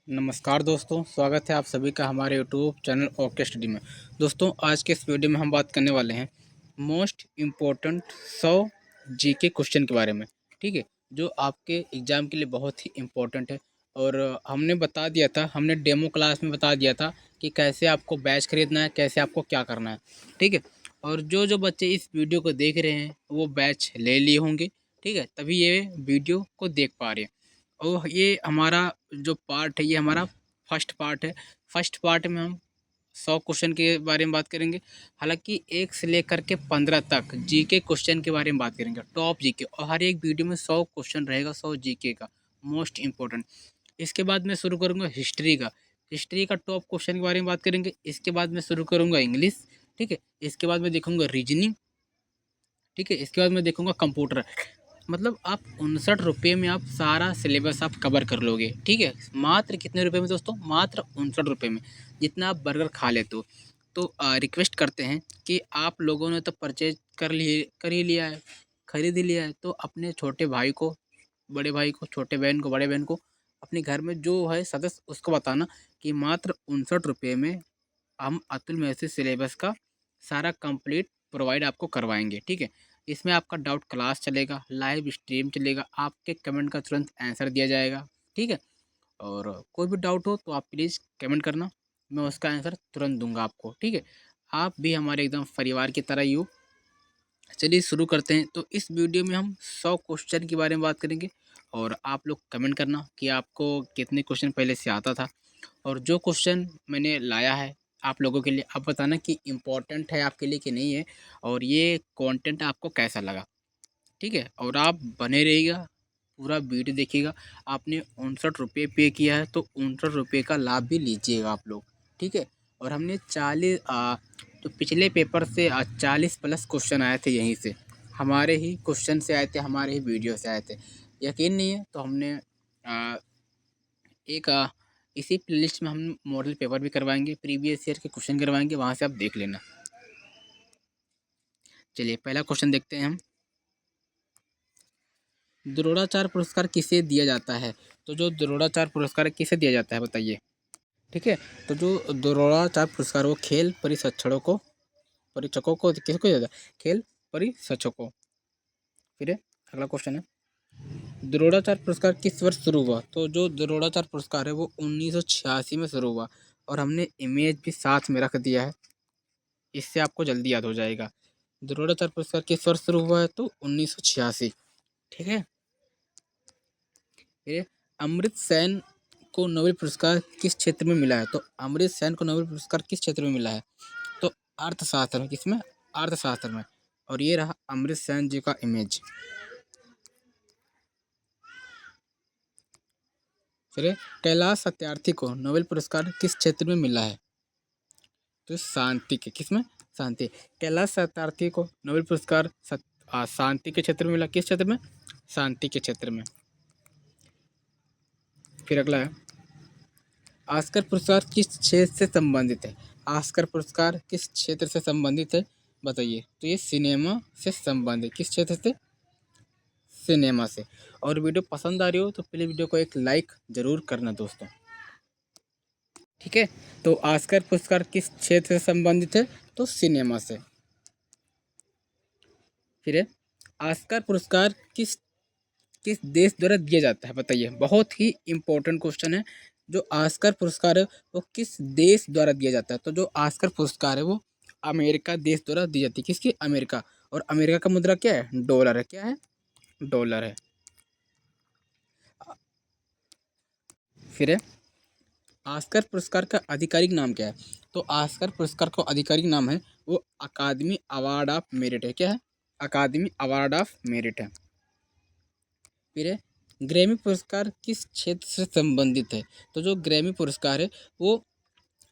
नमस्कार दोस्तों, स्वागत है आप सभी का हमारे यूट्यूब चैनल ओके स्टडी में। दोस्तों, आज के इस वीडियो में हम बात करने वाले हैं मोस्ट इम्पोर्टेंट 100 जीके क्वेश्चन के बारे में। ठीक है, जो आपके एग्ज़ाम के लिए बहुत ही इम्पोर्टेंट है। और हमने बता दिया था, हमने डेमो क्लास में बता दिया था कि कैसे आपको बैच खरीदना है, कैसे आपको क्या करना है। ठीक है, और जो जो बच्चे इस वीडियो को देख रहे हैं वो बैच ले लिए होंगे। ठीक है, तभी ये वीडियो को देख पा रहे हैं। और ये हमारा जो पार्ट है, ये हमारा फर्स्ट पार्ट है। फर्स्ट पार्ट में हम 100 क्वेश्चन के बारे में बात करेंगे। हालांकि 1 से लेकर के 15 तक जीके क्वेश्चन के बारे में बात करेंगे, टॉप जीके। और हर एक वीडियो में 100 क्वेश्चन रहेगा, 100 जीके का मोस्ट इम्पोर्टेंट। इसके बाद मैं शुरू करूँगा हिस्ट्री का। हिस्ट्री का टॉप क्वेश्चन के बारे में बात करेंगे। इसके बाद मैं शुरू करूँगा इंग्लिश। ठीक है, इसके बाद मैं देखूँगा रीजनिंग। ठीक है, इसके बाद मैं देखूँगा कंप्यूटर। मतलब आप 59 रुपये में आप सारा सिलेबस आप कवर कर लोगे। ठीक है, मात्र कितने रुपए में दोस्तों? मात्र 59 रुपये में, जितना आप बर्गर खा लेते हो। तो रिक्वेस्ट करते हैं कि आप लोगों ने तो परचेज कर ही लिया है, खरीद ही लिया है, तो अपने छोटे भाई को, बड़े भाई को, छोटे बहन को, बड़े बहन को, अपने घर में जो है सदस्य उसको बताना कि मात्र 59 रुपये में हम अतुल मेसी सिलेबस का सारा कंप्लीट प्रोवाइड आपको करवाएंगे। ठीक है, इसमें आपका डाउट क्लास चलेगा, लाइव स्ट्रीम चलेगा, आपके कमेंट का तुरंत आंसर दिया जाएगा। ठीक है, और कोई भी डाउट हो तो आप प्लीज़ कमेंट करना, मैं उसका आंसर तुरंत दूंगा आपको। ठीक है, आप भी हमारे एकदम परिवार की तरह ही हो। चलिए शुरू करते हैं। तो इस वीडियो में हम 100 क्वेश्चन के बारे में बात करेंगे, और आप लोग कमेंट करना कि आपको कितने क्वेश्चन पहले से आता था, और जो क्वेश्चन मैंने लाया है आप लोगों के लिए, आप बताना कि इम्पोर्टेंट है आपके लिए कि नहीं है, और ये कंटेंट आपको कैसा लगा। ठीक है, और आप बने रहिएगा, पूरा वीडियो देखिएगा। आपने 59 रुपये पे किया है तो 59 रुपये का लाभ भी लीजिएगा आप लोग। ठीक है, और हमने 40 तो पिछले पेपर से 40 प्लस क्वेश्चन आए थे, यहीं से हमारे ही क्वेश्चन से आए थे, हमारे ही वीडियो से आए थे। यकीन नहीं है तो हमने आ, एक इसी प्लेलिस्ट में हम मॉडल पेपर भी करवाएंगे, प्रीवियस ईयर के क्वेश्चन करवाएंगे, वहाँ से आप देख लेना। चलिए पहला क्वेश्चन देखते हैं हम। द्रोणाचार्य पुरस्कार किसे दिया जाता है? तो जो द्रोणाचार्य पुरस्कार किसे दिया जाता है बताइए। ठीक है, तो जो द्रोणाचार्य पुरस्कार वो खेल परिक्षकों को, किसको दिया जाता है? खेल परिक्षकों। फिर अगला क्वेश्चन है, द्रोणाचार्य पुरस्कार किस वर्ष शुरू हुआ? तो जो द्रोणाचार्य पुरस्कार है वो 1986 में शुरू हुआ, और हमने इमेज भी साथ में रख दिया है, इससे आपको जल्दी याद हो जाएगा। द्रोणाचार्य पुरस्कार किस वर्ष शुरू हुआ है? तो 1986। ठीक है, फिर अमृत सेन को नोबेल पुरस्कार किस क्षेत्र में मिला है? तो अमृत सेन को नोबेल पुरस्कार किस क्षेत्र में मिला है? तो अर्थशास्त्र में। किसमें? अर्थशास्त्र में। और ये रहा अमृत सेन जी का इमेज। फिर कैलाश सत्यार्थी को नोबेल पुरस्कार किस क्षेत्र में मिला है? तो शांति के। किसमें? शांति। कैलाश सत्यार्थी को नोबेल पुरस्कार शांति के क्षेत्र में मिला। किस क्षेत्र में? शांति के क्षेत्र में। फिर अगला है, ऑस्कर पुरस्कार किस क्षेत्र से संबंधित है? ऑस्कर पुरस्कार किस क्षेत्र से संबंधित है बताइए। तो ये सिनेमा से संबंधित। किस क्षेत्र से? सिनेमा से। और वीडियो पसंद आ रही हो तो प्लीज़ वीडियो को एक लाइक ज़रूर करना दोस्तों। ठीक है, तो ऑस्कर पुरस्कार किस क्षेत्र से संबंधित है? तो सिनेमा से। फिर है, ऑस्कर पुरस्कार किस किस देश द्वारा दिया जाता है बताइए। बहुत ही इम्पोर्टेंट क्वेश्चन है। जो ऑस्कर पुरस्कार है वो किस देश द्वारा दिया जाता है? तो जो ऑस्कर पुरस्कार है वो अमेरिका देश द्वारा दी जाती है। किसकी? अमेरिका। और अमेरिका का मुद्रा क्या है? डॉलर है। क्या है? डॉलर है। फिर है, ऑस्कर पुरस्कार का आधिकारिक नाम क्या है? तो ऑस्कर पुरस्कार का आधिकारिक नाम है वो अकादमी अवार्ड ऑफ मेरिट है। क्या है? अकादमी अवार्ड ऑफ मेरिट है। फिर है, ग्रैमी पुरस्कार किस क्षेत्र से संबंधित है? तो जो ग्रैमी पुरस्कार है वो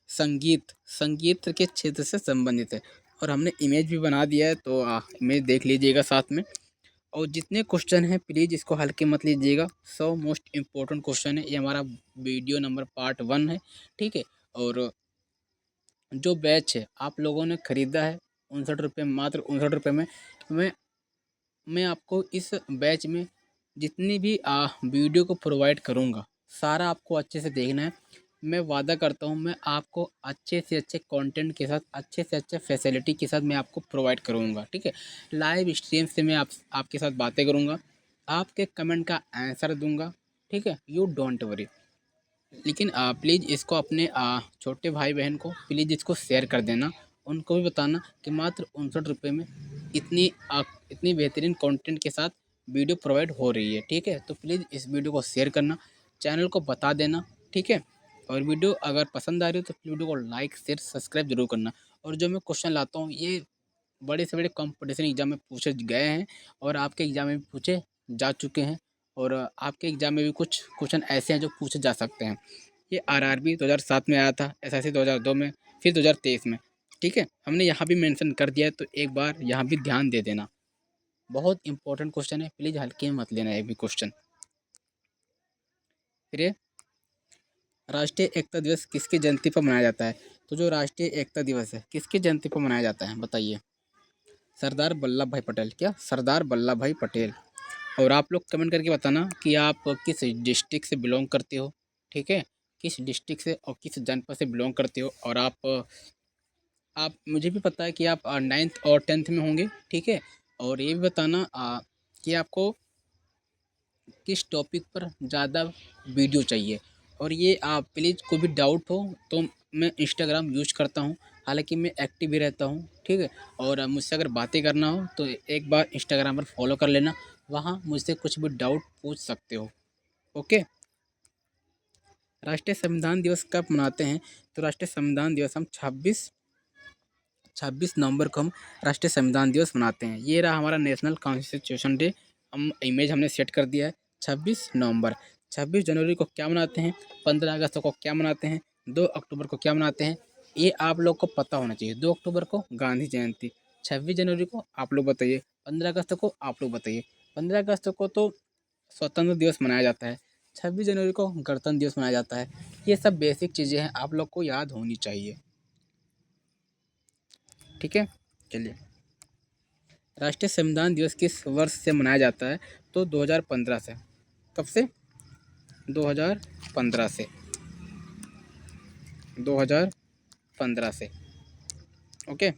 संगीत के क्षेत्र से संबंधित है। और हमने इमेज भी बना दिया है, तो इमेज देख लीजिएगा साथ में। और जितने क्वेश्चन हैं प्लीज़ इसको हल्के मत लीजिएगा। 100 मोस्ट इम्पोर्टेंट क्वेश्चन है, ये हमारा वीडियो नंबर पार्ट 1 है। ठीक है, और जो बैच है आप लोगों ने ख़रीदा है 59 रुपये, मात्र 59 रुपये में। मैं मैं आपको इस बैच में जितनी भी वीडियो को प्रोवाइड करूँगा सारा आपको अच्छे से देखना है। मैं वादा करता हूँ मैं आपको अच्छे से अच्छे कंटेंट के साथ, अच्छे से अच्छे फैसिलिटी के साथ मैं आपको प्रोवाइड करूँगा, ठीक है। लाइव स्ट्रीम से मैं आपके साथ बातें करूँगा, आपके कमेंट का आंसर दूँगा, ठीक है। You don't worry. लेकिन प्लीज़ इसको अपने छोटे भाई बहन को प्लीज़ इसको शेयर कर देना। उनको भी बताना कि मात्र 59 रुपये में इतनी इतनी बेहतरीन कंटेंट के साथ वीडियो प्रोवाइड हो रही है, ठीक है। तो प्लीज़ इस वीडियो को शेयर करना, चैनल को बता देना, ठीक है। और वीडियो अगर पसंद आ रही हो तो वीडियो को लाइक शेयर सब्सक्राइब जरूर करना। और जो मैं क्वेश्चन लाता हूँ ये बड़े से बड़े कंपटीशन एग्जाम में पूछे गए हैं और आपके एग्जाम में भी पूछे जा चुके हैं। और आपके एग्जाम में भी कुछ क्वेश्चन ऐसे हैं जो पूछे जा सकते हैं। ये आरआरबी 2007 में आया था, एसएससी 2002 में, फिर 2023 में, ठीक है। हमने यहाँ भी मेंशन कर दिया है तो एक बार यहाँ भी ध्यान दे देना। बहुत इंपॉर्टेंट क्वेश्चन है, प्लीज़ हल्के में मत लेना ये भी क्वेश्चन। फिर ये राष्ट्रीय एकता दिवस किसकी जयंती पर मनाया जाता है? तो जो राष्ट्रीय एकता दिवस है किसकी जयंती पर मनाया जाता है बताइए? सरदार वल्लभ भाई पटेल। क्या? सरदार वल्लभ भाई पटेल। और आप लोग कमेंट करके बताना कि आप किस डिस्ट्रिक्ट से बिलोंग करते हो, ठीक है। किस डिस्ट्रिक्ट से और किस जनपद से बिलोंग करते हो। और आप मुझे भी पता है कि आप 9th और 10th में होंगे, ठीक है। और ये भी बताना कि आपको किस टॉपिक पर ज़्यादा वीडियो चाहिए। और ये आप प्लीज़ कोई भी डाउट हो तो मैं इंस्टाग्राम यूज करता हूँ, हालांकि मैं एक्टिव भी रहता हूँ, ठीक है। और मुझसे अगर बातें करना हो तो एक बार इंस्टाग्राम पर फॉलो कर लेना, वहाँ मुझसे कुछ भी डाउट पूछ सकते हो, ओके। राष्ट्रीय संविधान दिवस कब मनाते हैं? तो राष्ट्रीय संविधान दिवस हम 26 नवंबर को हम राष्ट्रीय संविधान दिवस मनाते हैं। ये रहा हमारा नेशनल कॉन्स्टिट्यूशन डे। हम इमेज हमने सेट कर दिया है 26 नवंबर। 26 जनवरी को क्या मनाते हैं, 15 अगस्त को क्या मनाते हैं, 2 अक्टूबर को क्या मनाते हैं, ये आप लोग को पता होना चाहिए। 2 अक्टूबर को गांधी जयंती, 26 जनवरी को आप लोग बताइए, 15 अगस्त को आप लोग बताइए। 15 अगस्त को तो स्वतंत्र दिवस मनाया जाता है, 26 जनवरी को गणतंत्र दिवस मनाया जाता है। ये सब बेसिक चीज़ें हैं, आप लोग को याद होनी चाहिए, ठीक है। चलिए, राष्ट्रीय संविधान दिवस किस वर्ष से मनाया जाता है? तो 2015 से। कब से? 2015 से। 2015 से, ओके।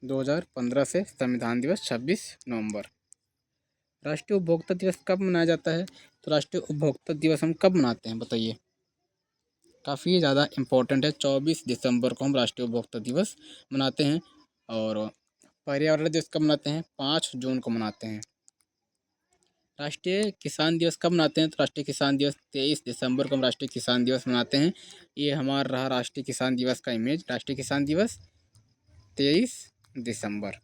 2015 से संविधान दिवस 26 नवंबर। राष्ट्रीय उपभोक्ता दिवस कब मनाया जाता है? तो राष्ट्रीय उपभोक्ता दिवस हम कब मनाते हैं बताइए? काफ़ी ज़्यादा इम्पोर्टेंट है। 24 दिसंबर को हम राष्ट्रीय उपभोक्ता दिवस मनाते हैं। और पर्यावरण दिवस कब मनाते हैं? 5 जून को मनाते हैं। राष्ट्रीय किसान दिवस कब मनाते हैं? तो राष्ट्रीय किसान दिवस 23 दिसंबर को हम राष्ट्रीय किसान दिवस मनाते हैं। ये हमारा रहा राष्ट्रीय किसान दिवस का इमेज। राष्ट्रीय किसान दिवस 23 दिसंबर।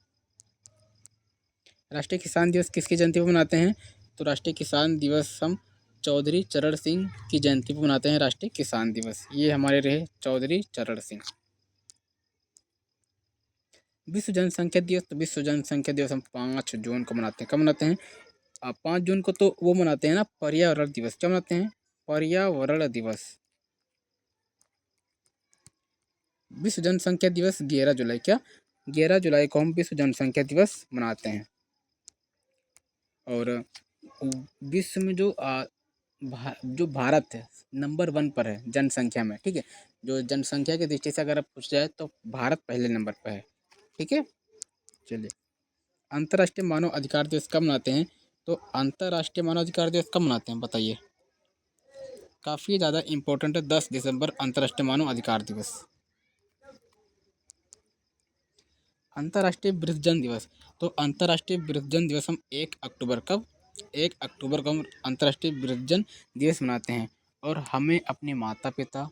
राष्ट्रीय किसान दिवस किसकी जयंती पर मनाते हैं? तो राष्ट्रीय किसान दिवस हम चौधरी चरण सिंह की जयंती पर मनाते हैं। राष्ट्रीय किसान दिवस ये हमारे रहे चौधरी चरण सिंह। विश्व जनसंख्या दिवस, तो विश्व जनसंख्या दिवस हम 5 जून को मनाते हैं। कब मनाते हैं? 5 जून को तो वो मनाते हैं ना, पर्यावरण दिवस। क्या मनाते हैं? पर्यावरण दिवस। विश्व जनसंख्या दिवस 11 जुलाई। क्या? 11 जुलाई को हम विश्व जनसंख्या दिवस मनाते हैं। और विश्व में जो भारत है नंबर 1 पर है जनसंख्या में, ठीक है। जो जनसंख्या की दृष्टि से अगर आप पूछ जाए तो भारत पहले नंबर पर है, ठीक है। चलिए, अंतर्राष्ट्रीय मानव अधिकार दिवस कब मनाते हैं? तो अंतर्राष्ट्रीय मानव अधिकार दिवस कब मनाते हैं बताइए? काफ़ी ज़्यादा इम्पोर्टेंट है, 10 दिसंबर अंतर्राष्ट्रीय मानव अधिकार दिवस। अंतर्राष्ट्रीय वृद्धजन दिवस, तो अंतर्राष्ट्रीय वृद्धजन दिवस हम 1 अक्टूबर, कब? 1 अक्टूबर को हम अंतर्राष्ट्रीय वृद्धजन दिवस मनाते हैं। और हमें अपने माता पिता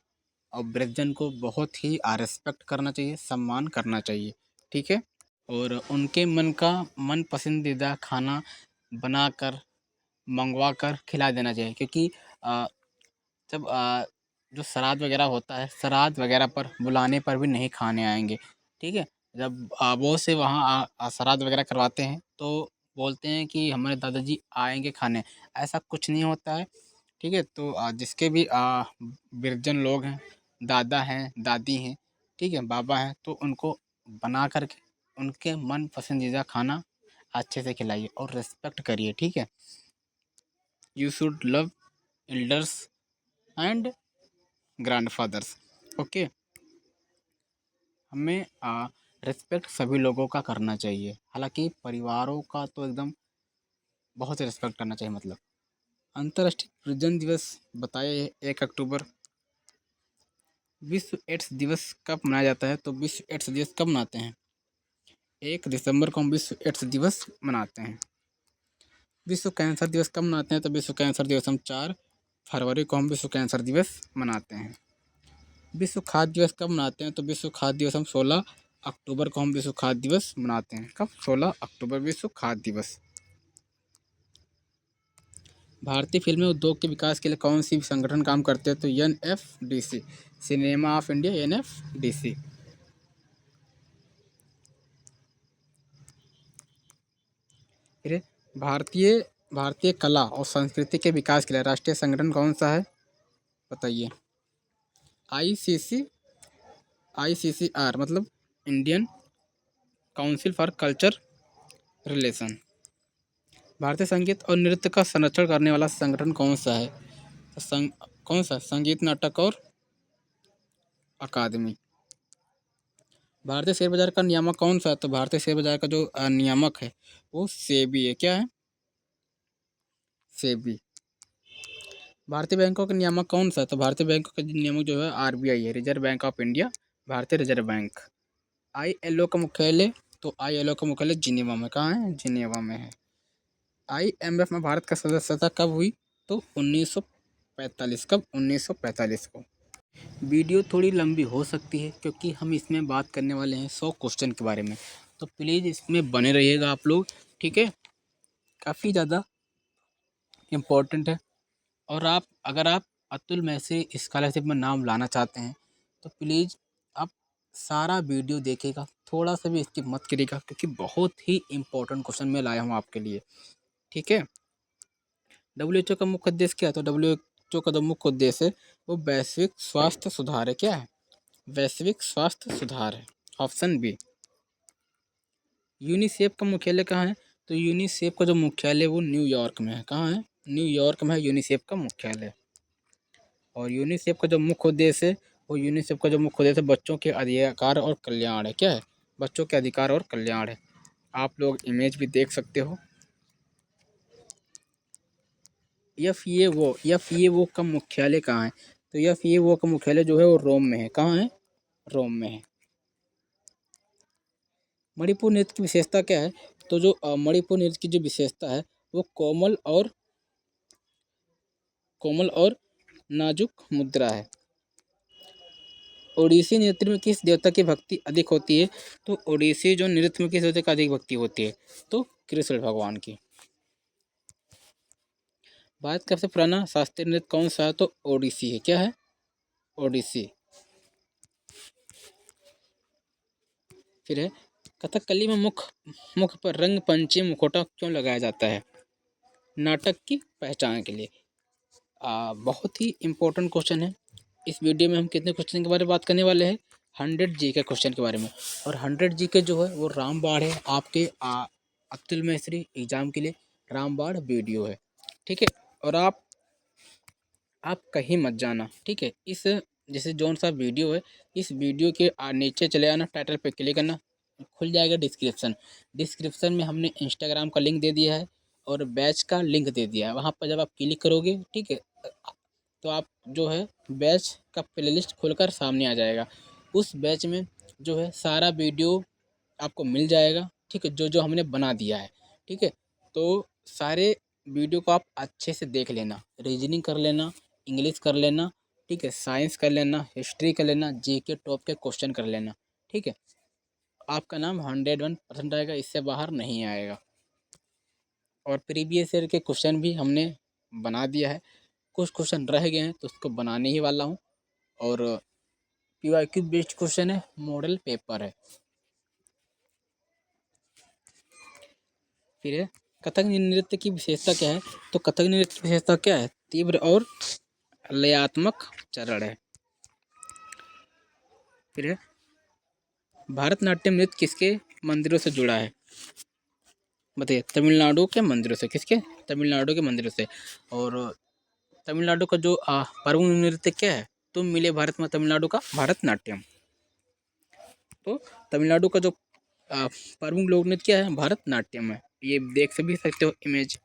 और वृद्धजन को बहुत ही रिस्पेक्ट करना चाहिए, सम्मान करना चाहिए, ठीक है। और उनके मन पसंदीदा खाना बनाकर मंगवा कर खिला देना चाहिए, क्योंकि जब जो श्राद्ध वगैरह होता है, श्राद्ध वगैरह पर बुलाने पर भी नहीं खाने आएंगे, ठीक है। जब वो से वहाँ श्राद्ध वगैरह करवाते हैं तो बोलते हैं कि हमारे दादाजी आएंगे खाने, ऐसा कुछ नहीं होता है, ठीक है। तो जिसके भी वृद्धजन लोग हैं, दादा हैं, दादी हैं, ठीक है, बाबा हैं, तो उनको बना करके उनके मन पसंदीदा खाना अच्छे से खिलाइए और रिस्पेक्ट करिए, ठीक है। You should love elders and grandfathers. Okay, हमें रिस्पेक्ट सभी लोगों का करना चाहिए, हालांकि परिवारों का तो एकदम बहुत रिस्पेक्ट करना चाहिए। मतलब अंतर्राष्ट्रीय वृद्धजन दिवस बताए 1 अक्टूबर। विश्व एड्स दिवस कब मनाया जाता है? तो विश्व एड्स दिवस कब मनाते हैं? 1 दिसंबर को हम विश्व एड्स दिवस मनाते हैं। विश्व कैंसर दिवस कब मनाते हैं? तो विश्व कैंसर दिवस हम 4 फरवरी को हम विश्व कैंसर दिवस मनाते हैं। विश्व खाद्य दिवस कब मनाते हैं? तो विश्व खाद्य दिवस हम 16 अक्टूबर को हम विश्व खाद्य दिवस मनाते हैं। कब? 16 अक्टूबर विश्व खाद्य दिवस। भारतीय फिल्म उद्योग के विकास के लिए कौन सी संगठन काम करते हैं? तो NFDC, cinema of India, NFDC। फिर भारतीय भारतीय कला और संस्कृति के विकास के लिए राष्ट्रीय संगठन कौन सा है? बताइए। ICCR मतलब Indian council for culture relation. भारतीय संगीत और नृत्य का संरक्षण करने वाला संगठन कौन सा है? तो कौन सा? संगीत नाटक और अकादमी। भारतीय शेयर बाजार का नियामक कौन सा है? तो भारतीय शेयर बाजार का जो नियामक है वो सेबी है। क्या है? सेबी। भारतीय बैंकों का नियामक कौन सा है? तो भारतीय बैंकों का नियामक जो है RBI है, रिजर्व बैंक ऑफ इंडिया, भारतीय रिजर्व बैंक। ILO का मुख्यालय? तो ILO का मुख्यालय जिनेवा में। कहाँ है? जिनेवा में है। IMF में भारत का सदस्यता कब हुई? तो 1945। कब? 1945 को। वीडियो थोड़ी लंबी हो सकती है क्योंकि हम इसमें बात करने वाले हैं 100 क्वेश्चन के बारे में, तो प्लीज़ इसमें बने रहिएगा आप लोग, ठीक है? काफ़ी ज़्यादा इम्पोर्टेंट है। और अगर आप अतुल में से स्कॉलरशिप में नाम लाना चाहते हैं तो प्लीज़ आप सारा वीडियो देखिएगा, थोड़ा सा भी स्किप मत करिएगा क्योंकि बहुत ही इम्पोर्टेंट क्वेश्चन मैं लाया हूँ आपके लिए, ठीक है? WHO का मुख्य उद्देश्य क्या है? तो WHO का जो मुख्य उद्देश्य है वो वैश्विक स्वास्थ्य सुधार है। क्या है? वैश्विक स्वास्थ्य सुधार है। Option B. यूनिसेफ का मुख्यालय कहाँ है? तो यूनिसेफ का जो मुख्यालय वो न्यूयॉर्क में है। कहाँ है? न्यूयॉर्क में है यूनिसेफ का मुख्यालय। और यूनिसेफ का जो मुख्य उद्देश्य है वो यूनिसेफ का जो मुख्य उद्देश्य बच्चों के अधिकार और कल्याण है। क्या है? बच्चों के अधिकार और कल्याण है। आप लोग इमेज भी देख सकते हो। FAO का मुख्यालय कहाँ है? तो FAO का मुख्यालय जो है वो रोम में है। कहाँ है? रोम में है। मणिपुर नृत्य की विशेषता क्या है? तो जो मणिपुर नृत्य की जो विशेषता है वो कोमल और नाजुक मुद्रा है। ओडिसी नृत्य में किस देवता की भक्ति अधिक होती है? तो ओडिसी जो नृत्य में किस देवता की अधिक भक्ति होती है? तो कृष्ण भगवान की। भारत का सबसे पुराना शास्त्रीय नृत्य कौन सा है? तो ओडिसी है। क्या है? ओडिसी। फिर है कथकली में मुख पर रंग पंचमी मुखौटा क्यों लगाया जाता है? नाटक की पहचान के लिए। बहुत ही इम्पोर्टेंट क्वेश्चन है। इस वीडियो में हम कितने क्वेश्चन के बारे में बात करने वाले हैं? 100 के क्वेश्चन के बारे में। और 100 के जो है वो रामबाण है आपके अब्दुल मैसरी एग्जाम के लिए। रामबाण वीडियो है, ठीक है? और आप कहीं मत जाना, ठीक है? इस जैसे जौन सा वीडियो है इस वीडियो के नीचे चले आना, टाइटल पे क्लिक करना, खुल जाएगा डिस्क्रिप्शन में हमने इंस्टाग्राम का लिंक दे दिया है और बैच का लिंक दे दिया है। वहाँ पर जब आप क्लिक करोगे, ठीक है, तो आप जो है बैच का प्लेलिस्ट खोलकर सामने आ जाएगा। उस बैच में जो है सारा वीडियो आपको मिल जाएगा, ठीक है, जो जो हमने बना दिया है, ठीक है? तो सारे वीडियो को आप अच्छे से देख लेना, रीजनिंग कर लेना, इंग्लिश कर लेना, ठीक है, साइंस कर लेना, हिस्ट्री कर लेना, GK टॉप के क्वेश्चन कर लेना, ठीक है? आपका नाम 101% आएगा, इससे बाहर नहीं आएगा। और प्रीवियस ईयर के क्वेश्चन भी हमने बना दिया है, कुछ क्वेश्चन रह गए हैं तो उसको बनाने ही वाला हूँ। और PYQ बेस्ड क्वेश्चन है, मॉडल पेपर है। फिर है कथक नृत्य की विशेषता क्या है? तो कथक नृत्य की विशेषता क्या है? तीव्र और लयात्मक चरण है। फिर है भारतनाट्यम नृत्य किसके मंदिरों से जुड़ा है? बताइए। तमिलनाडु के मंदिरों से, किसके? तमिलनाडु के मंदिरों से। और तमिलनाडु का जो प्रमुख नृत्य क्या है? तुम मिले भारत में, तमिलनाडु का भारतनाट्यम। तो तमिलनाडु का जो प्रमुख लोक नृत्य क्या है? भारतनाट्यम है। ये देख से भी सकते हो इमेज।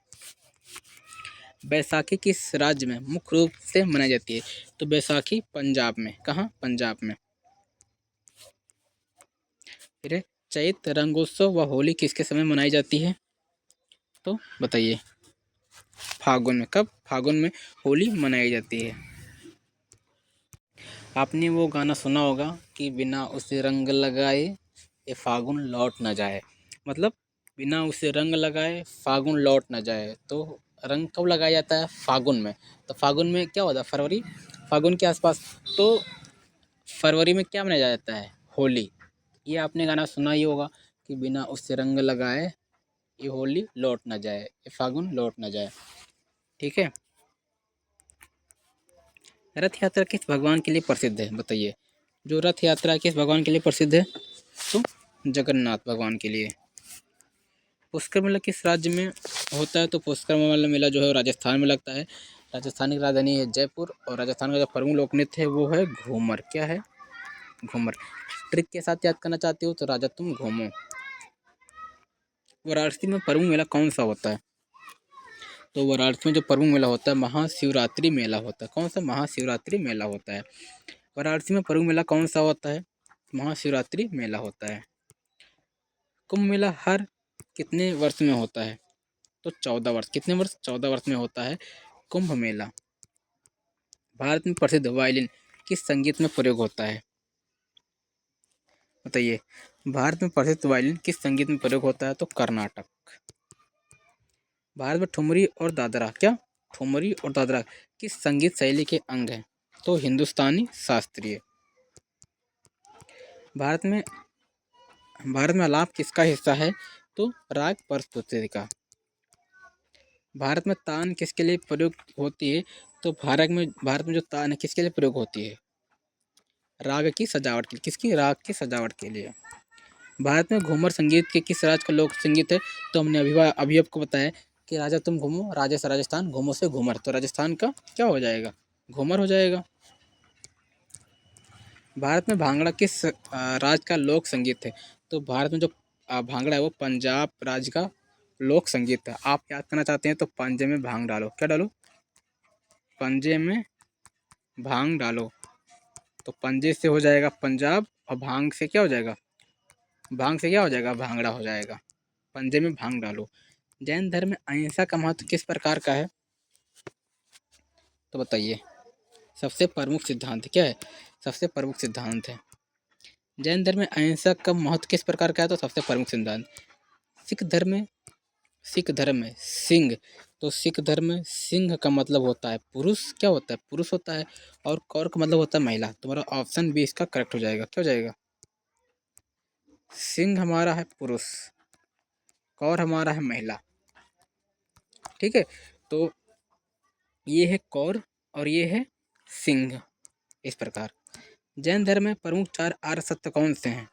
बैसाखी किस राज्य में मुख्य रूप से मनाई जाती है? तो बैसाखी पंजाब में। कहाँ? पंजाब में। फिर चैत्र रंगोत्सव व होली किसके समय मनाई जाती है? तो बताइए। फागुन में। कब? फागुन में होली मनाई जाती है। आपने वो गाना सुना होगा कि बिना उसे रंग लगाए ये फागुन लौट न जाए। मतलब बिना उसे रंग लगाए फागुन लौट न जाए। तो रंग कब लगाया जाता है? फागुन में। तो फागुन में क्या होता है? फरवरी, फागुन के आसपास। तो फरवरी में क्या मनाया जाता है? होली। ये आपने गाना सुना ही होगा कि बिना उससे रंग लगाए ये होली लौट ना जाए, ये फागुन लौट ना जाए। ठीक है। रथ यात्रा किस भगवान के लिए प्रसिद्ध है? बताइए। जो रथ यात्रा किस भगवान के लिए प्रसिद्ध है? तो जगन्नाथ भगवान के लिए। पुष्कर मेला किस राज्य में होता है? तो पुष्कर मेला मेला जो है राजस्थान में लगता है। राजस्थान की राजधानी है जयपुर। और राजस्थान का जो प्रमुख लोक नृत्य है वो है घूमर। क्या है? घूमर। ट्रिक के साथ याद करना चाहते हो तो राजा तुम घूमो। वाराणसी में प्रमुख मेला कौन सा होता है? तो वाराणसी में जो प्रमुख मेला होता है महाशिवरात्रि मेला होता है। कौन सा? महाशिवरात्रि मेला होता है। वाराणसी में प्रमुख मेला कौन सा होता है? महाशिवरात्रि मेला होता है। कुंभ मेला हर कितने वर्ष में होता है? तो 14 वर्ष। कितने वर्ष? 14 वर्ष में होता है कुंभ मेला। भारत में प्रसिद्ध वायलिन किस संगीत में प्रयोग होता है? बताइए। भारत में प्रसिद्ध वायलिन किस संगीत में प्रयोग होता है? तो कर्नाटक। भारत में ठुमरी और दादरा, क्या? ठुमरी और दादरा किस संगीत शैली के अंग हैं? तो हिंदुस्तानी शास्त्रीय। भारत में आलाप किसका हिस्सा है? तो राग प्रस्तुति का। भारत में तान किसके लिए प्रयोग होती है? तो भारत में जो तान है किसके लिए प्रयोग होती है? राग की सजावट के लिए। किसकी? राग की सजावट के लिए। भारत में घूमर संगीत के किस राज्य का लोक संगीत है? तो हमने अभी आपको बताया कि राजा तुम घूमो, राजा से राजस्थान, घूमो से घूमर। तो राजस्थान का क्या हो जाएगा? घूमर हो जाएगा। भारत में भांगड़ा किस राज्य का लोक संगीत है? तो भारत में जो भांगड़ा है वो पंजाब राज्य का लोक संगीत है। आप याद करना चाहते हैं तो पंजे में भांग डालो। क्या डालो? पंजे में भांग डालो। तो पंजे से हो जाएगा पंजाब और भांग से क्या हो जाएगा? भांग से क्या हो जाएगा? भांगड़ा हो जाएगा। पंजे में भांग डालो। जैन धर्म में अहिंसा का महत्व किस प्रकार का है? तो बताइए। सबसे प्रमुख सिद्धांत क्या है? सबसे प्रमुख सिद्धांत है। जैन धर्म में अहिंसा का महत्व किस प्रकार का है? तो सबसे प्रमुख सिद्धांत। सिख धर्म में सिंह। तो सिख धर्म में सिंह का मतलब होता है पुरुष। क्या होता है? पुरुष होता है। और कौर का मतलब होता है महिला। तुम्हारा ऑप्शन बी इसका करेक्ट हो जाएगा। क्या हो जाएगा? सिंह हमारा है पुरुष, कौर हमारा है महिला। ठीक है। तो ये है कौर और ये है सिंह। इस प्रकार जैन धर्म में प्रमुख 4 आर्य सत्य कौन से हैं?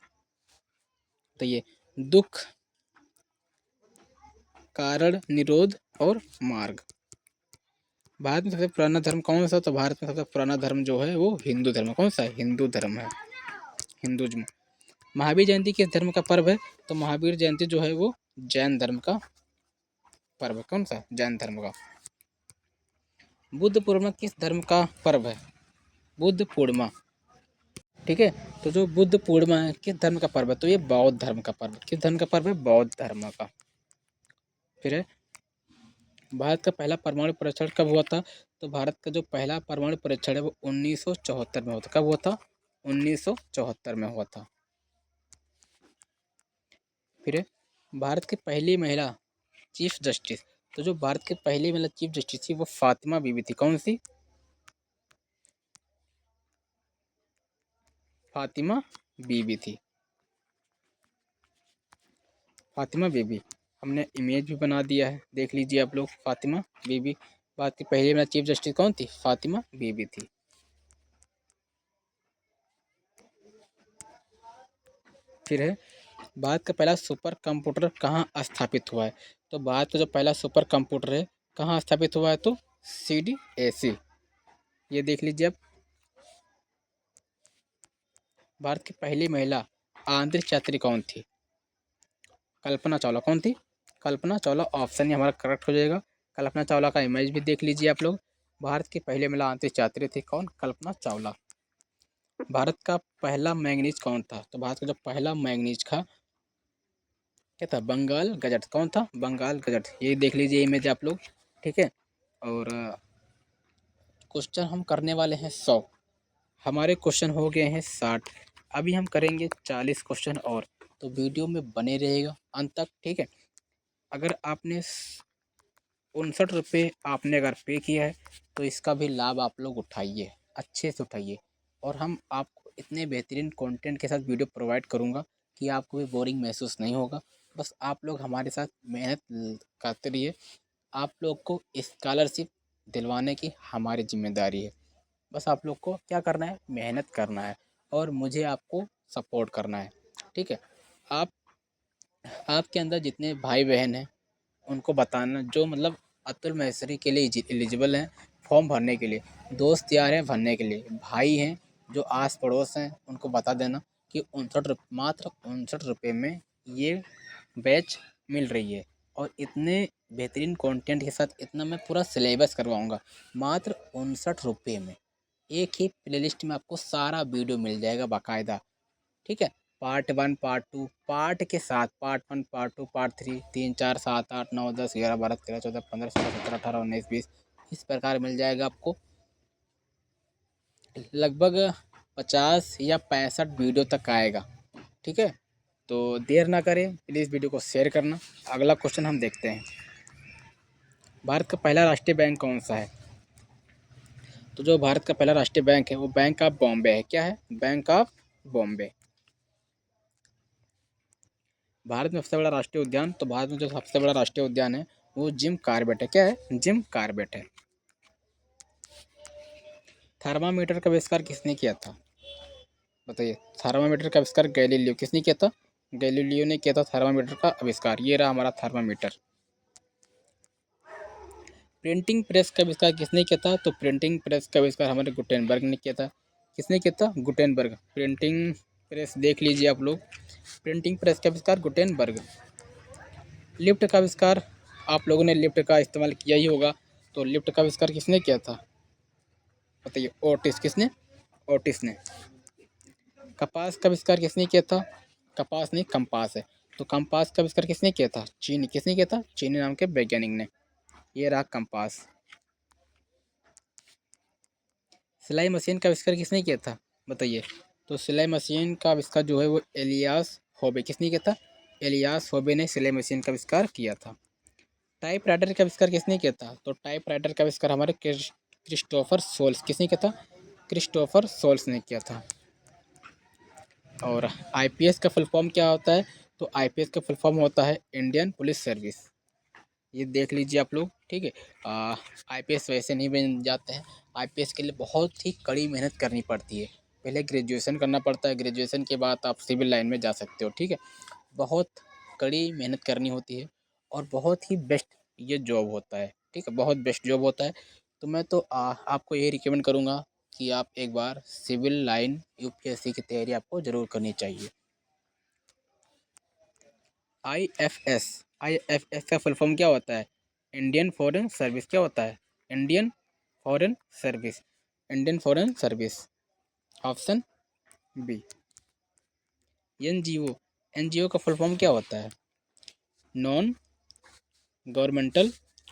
तो ये दुख, कारण, निरोध और मार्ग। भारत में सबसे पुराना धर्म कौन सा? तो भारत में सबसे पुराना धर्म जो है वो हिंदू धर्म है। कौन सा है? हिंदू धर्म है, हिंदुज्म। महावीर जयंती किस धर्म का पर्व है? तो महावीर जयंती जो है वो जैन धर्म का पर्व है। कौन सा? जैन धर्म का। बुद्ध पूर्णिमा किस धर्म का पर्व है? बुद्ध पूर्णिमा। ठीक है। तो जो बुद्ध पूर्णिमा है किस धर्म का पर्व है? तो ये बौद्ध धर्म का पर्व। किस धर्म का पर्व है? बौद्ध धर्म का। फिर है भारत का पहला परमाणु परीक्षण कब हुआ था? तो भारत का जो पहला परमाणु परीक्षण है वो 1974 में हुआ था। कब हुआ था? 1974 में हुआ था। फिर है भारत की पहली महिला चीफ जस्टिस। तो जो भारत की पहली महिला चीफ जस्टिस थी वो फातिमा बीबी थी। कौन सी? फातिमा बीबी थी। फातिमा बीबी। हमने इमेज भी बना दिया है, देख लीजिए आप लोग। फातिमा बीबी। भारत की पहली महिला चीफ जस्टिस कौन थी? फातिमा बीबी थी। फिर है भारत का पहला सुपर कंप्यूटर कहाँ स्थापित हुआ है? तो भारत का जो पहला सुपर कंप्यूटर है कहाँ स्थापित हुआ है? तो CDAC। ये देख लीजिए आप। भारत की पहली महिला अंतरिक्ष यात्री कौन थी? कल्पना चावला। कौन थी? कल्पना चावला। ऑप्शन ही हमारा करेक्ट हो जाएगा। कल्पना चावला का इमेज भी देख लीजिए आप लोग। भारत की पहली महिला अंतरिक्ष यात्री थी कौन? कल्पना चावला। भारत का पहला मैंगनीज कौन था? तो भारत का जो पहला मैंगनीज था क्या था? बंगाल गजट। कौन था? बंगाल गजट। ये देख लीजिए इमेज आप लोग। ठीक है। और क्वेश्चन हम करने वाले हैं 100। हमारे क्वेश्चन हो गए हैं 60। अभी हम करेंगे 40 क्वेश्चन और। तो वीडियो में बने रहेगा अंत तक। ठीक है। अगर आपने 59 रुपये आपने अगर पे किया है तो इसका भी लाभ आप लोग उठाइए, अच्छे से उठाइए। और हम आपको इतने बेहतरीन कंटेंट के साथ वीडियो प्रोवाइड करूँगा कि आपको भी बोरिंग महसूस नहीं होगा। बस आप लोग हमारे साथ मेहनत करते रहिए। आप लोग को स्कॉलरशिप दिलवाने की हमारी जिम्मेदारी है। बस आप लोग को क्या करना है? मेहनत करना है और मुझे आपको सपोर्ट करना है। ठीक है। आप आपके अंदर जितने भाई बहन हैं उनको बताना, जो मतलब अतुल महेश्वरी के लिए एलिजिबल हैं फॉर्म भरने के लिए, दोस्त यार हैं भरने के लिए, भाई हैं जो आस पड़ोस हैं, उनको बता देना कि 59 रुपये, मात्र 59 रुपये में ये बैच मिल रही है। और इतने बेहतरीन कंटेंट के साथ इतना मैं पूरा सिलेबस करवाऊँगा मात्र 59 रुपये में। एक ही प्लेलिस्ट में आपको सारा वीडियो मिल जाएगा बाकायदा। ठीक है। पार्ट 1, पार्ट 2, पार्ट के साथ पार्ट 1, पार्ट 2, पार्ट 3, 3, 4, 7, 8, 9, 10, 11, 12, 13, 14, 15, 16, 17, 18, 19, 20 इस प्रकार मिल जाएगा आपको। लगभग 50 या 65 वीडियो तक आएगा। ठीक है। तो देर ना करें, प्लीज़ वीडियो को शेयर करना। अगला क्वेश्चन हम देखते हैं। भारत का पहला राष्ट्रीय बैंक कौन सा है? तो जो भारत का पहला राष्ट्रीय बैंक है वो बैंक ऑफ बॉम्बे है। क्या है? Bank of Bombay. भारत में सबसे बड़ा राष्ट्रीय उद्यान, तो भारत में जो सबसे बड़ा राष्ट्रीय उद्यान है वो जिम कॉर्बेट है। क्या है? जिम कॉर्बेट है। थर्मामीटर का आविष्कार किसने किया था? बताइए। थर्मामीटर का आविष्कार गैलीलियो। किसने किया था? गैलीलियो ने किया था थर्मामीटर का आविष्कार। ये रहा हमारा थर्मामीटर। प्रिंटिंग प्रेस का आविष्कार किसने किया था? तो प्रिंटिंग प्रेस का आविष्कार हमारे गुटेनबर्ग ने किया था। किसने किया था? गुटेनबर्ग। प्रिंटिंग प्रेस देख लीजिए आप लोग। प्रिंटिंग प्रेस का आविष्कार गुटेनबर्ग। लिफ्ट का आविष्कार, आप लोगों ने लिफ्ट का इस्तेमाल किया ही होगा। तो लिफ्ट का आविष्कार किसने किया था? बताइए। ओटिस। किसने? ओटिस ने। कपास का आविष्कार किसने किया था? कपास नहीं, कंपास है। तो कंपास का आविष्कार किसने किया था? चीनी। किसने किया था? चीनी नाम के वैज्ञानिक ने। ये रहा कंपास। सिलाई मशीन का आविष्कार किसने किया था? बताइए। तो सिलाई मशीन का आविष्कार जो है वो एलियास होबे। किसने किया था? एलियास होबे ने सिलाई मशीन का आविष्कार किया था। टाइप राइटर का आविष्कार किसने किया था? तो टाइप राइटर का आविष्कार हमारे क्रिस्टोफर सोल्स। किसने किया था? क्रिस्टोफर सोल्स ने किया था। और आईपीएस का फुल फॉर्म क्या होता है? तो आईपीएस का फुल फॉर्म होता है इंडियन पुलिस सर्विस। ये देख लीजिए आप लोग। ठीक है। आईपीएस वैसे नहीं बन जाते हैं। आईपीएस के लिए बहुत ही कड़ी मेहनत करनी पड़ती है। पहले ग्रेजुएशन करना पड़ता है, ग्रेजुएशन के बाद आप सिविल लाइन में जा सकते हो। ठीक है। बहुत कड़ी मेहनत करनी होती है और बहुत ही बेस्ट ये जॉब होता है। ठीक है। बहुत बेस्ट जॉब होता है। तो मैं तो आपको यही रिकमेंड करूँगा कि आप एक बार सिविल लाइन यूपीएससी की तैयारी आपको ज़रूर करनी चाहिए। आईएफएस। आईएफएस का फुल फॉर्म क्या होता है? Indian foreign service. क्या होता है? Indian foreign service. Indian foreign service. Option B. NGO. NGO का फुल फॉर्म क्या होता है? Non governmental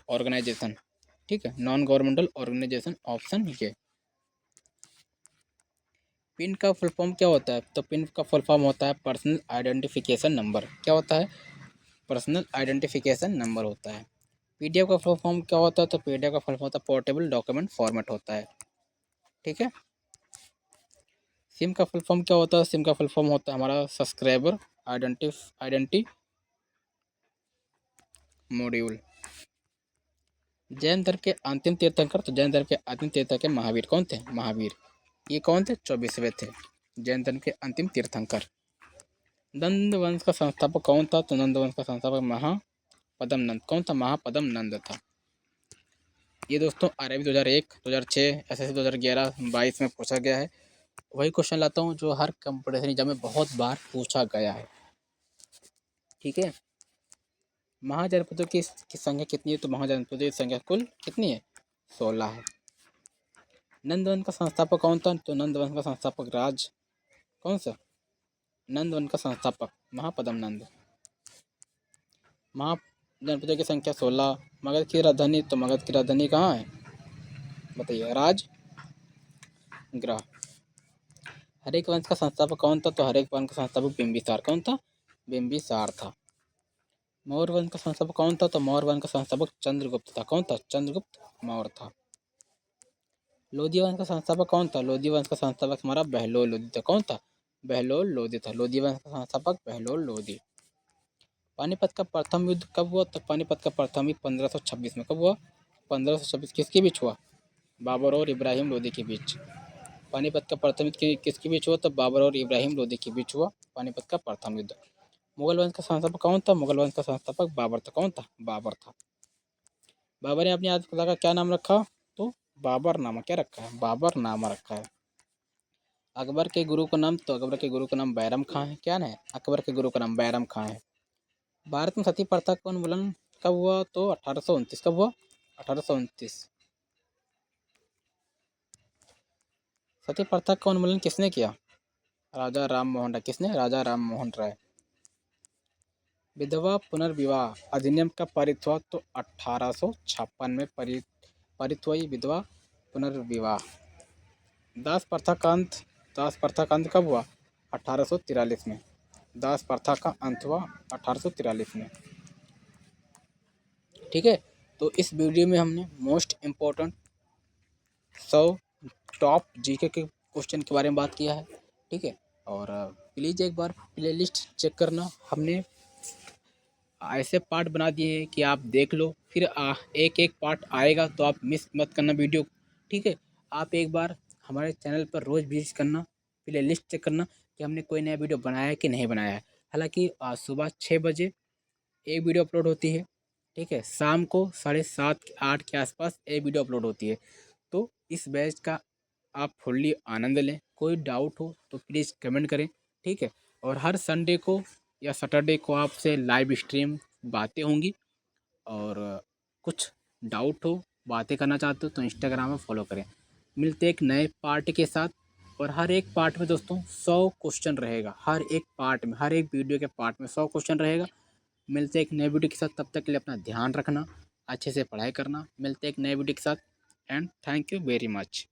organisation. ठीक है। Non governmental organisation. ऑप्शन ये। पिन का फुल फॉर्म क्या होता है? तो पिन का फुल फॉर्म होता है पर्सनल आइडेंटिफिकेशन नंबर। क्या होता है? पर्सनल आइडेंटिफिकेशन नंबर होता है। पीडीएफ का फुल फॉर्म क्या होता है? तो पीडीएफ का फुल फॉर्म होता है पोर्टेबल डॉक्यूमेंट फॉर्मेट होता है। ठीक है। सिम का फुल फॉर्म क्या होता है? सिम का फुल फॉर्म होता है हमारा सब्सक्राइबर आइडेंटी मॉड्यूल। जैन धर्म के अंतिम तीर्थंकर, तो जैन धर्म के अंतिम तीर्थंकर महावीर कौन थे? महावीर। ये कौन थे? 24वें थे जैन धर्म के अंतिम तीर्थंकर। नंद वंश का संस्थापक कौन था? तो नंद वंश का संस्थापक महापद्म नंद। कौन था? महापद्म नंद था। ये दोस्तों आरआरबी 2001, 2006, एसएससी 2011, 22 में पूछा गया है। वही क्वेश्चन लाता हूँ जो हर कंपटीशन एग्जाम में बहुत बार पूछा गया है। ठीक है, महाजनपदों की संख्या कितनी है? तो महाजनपदों की संख्या कुल कितनी है? 16 है। नंदवन का संस्थापक कौन था? तो नंदवन का संस्थापक कौन सा? नंदवन का संस्थापक महापद्म नंद। महाजनपदों की संख्या 16। मगध की राजधानी? तो मगध की राजधानी कहाँ है बताइए? राजगृह। हरेक वंश का संस्थापक कौन था? तो हरेक वंश का संस्थापक बिंबिसार। कौन था? बिंबिसार था। मौर्य वंश का संस्थापक कौन था? तो मौर्य वंश का संस्थापक चंद्रगुप्त था। कौन था? चंद्रगुप्त मौर्य था। लोधी वंश का संस्थापक कौन था? लोधी वंश का संस्थापक हमारा बहलोल लोधी था। कौन था? बहलोल लोधी था। लोधी वंश का संस्थापक बहलोल लोधी। पानीपत का प्रथम युद्ध कब हुआ? तो पानीपत का प्रथम युद्ध 1526 में। कब हुआ? 1526। किसके बीच हुआ? बाबर और इब्राहिम लोधी के बीच। पानीपत का प्रथम युद्ध किसके बीच हुआ? तो बाबर और इब्राहिम लोधी के बीच हुआ पानीपत का प्रथम युद्ध। मुगल वंश का संस्थापक कौन था? मुगल वंश का संस्थापक बाबर था। कौन था? बाबर था। बाबर ने अपनी आत्मकथा का क्या नाम रखा? तो बाबरनामा। क्या रखा है? बाबरनामा रखा है। अकबर के गुरु का नाम? तो अकबर के गुरु का नाम बैरम खां है। क्या है? अकबर के गुरु का नाम बैरम खां है। भारत में सती प्रथा का उन्मूलन कब हुआ? तो 1829। कब हुआ? 1829। सती प्रथा का उन्मूलन किसने किया? राजा राम मोहन राय। किसने? राजा राम मोहन राय। विधवा पुनर्विवाह अधिनियम का पारित हुआ? तो 1856 में पारित हुआ ये विधवा पुनर्विवाह। दास प्रथा का अंत? दास प्रथा का अंत कब हुआ? 1843 में। दास प्रथा का अंत हुआ 1843 में। ठीक है, तो इस वीडियो में हमने मोस्ट इम्पोर्टेंट 100 टॉप जीके के क्वेश्चन के बारे में बात किया है। ठीक है, और प्लीज़ एक बार प्लेलिस्ट चेक करना। हमने ऐसे पार्ट बना दिए हैं कि आप देख लो, फिर एक एक पार्ट आएगा तो आप मिस मत करना वीडियो। ठीक है, आप एक बार हमारे चैनल पर रोज़ विजिट करना, प्लेलिस्ट चेक करना कि हमने कोई नया वीडियो बनाया है कि नहीं बनाया है। हालांकि सुबह 6 बजे एक वीडियो अपलोड होती है। ठीक है, शाम को 7:30-8 के आसपास एक वीडियो अपलोड होती है। तो इस बैच का आप फुल्ली आनंद लें। कोई डाउट हो तो प्लीज़ कमेंट करें। ठीक है, और हर संडे को या सैटरडे को आपसे लाइव स्ट्रीम बातें होंगी। और कुछ डाउट हो, बातें करना चाहते हो तो इंस्टाग्राम में फॉलो करें। मिलते एक नए पार्ट के साथ। और हर एक पार्ट में दोस्तों 100 क्वेश्चन रहेगा। हर एक पार्ट में, हर एक वीडियो के पार्ट में 100 क्वेश्चन रहेगा। मिलते एक नए वीडियो के साथ, तब तक के लिए अपना ध्यान रखना, अच्छे से पढ़ाई करना। मिलते एक नए वीडियो के साथ and thank you very much.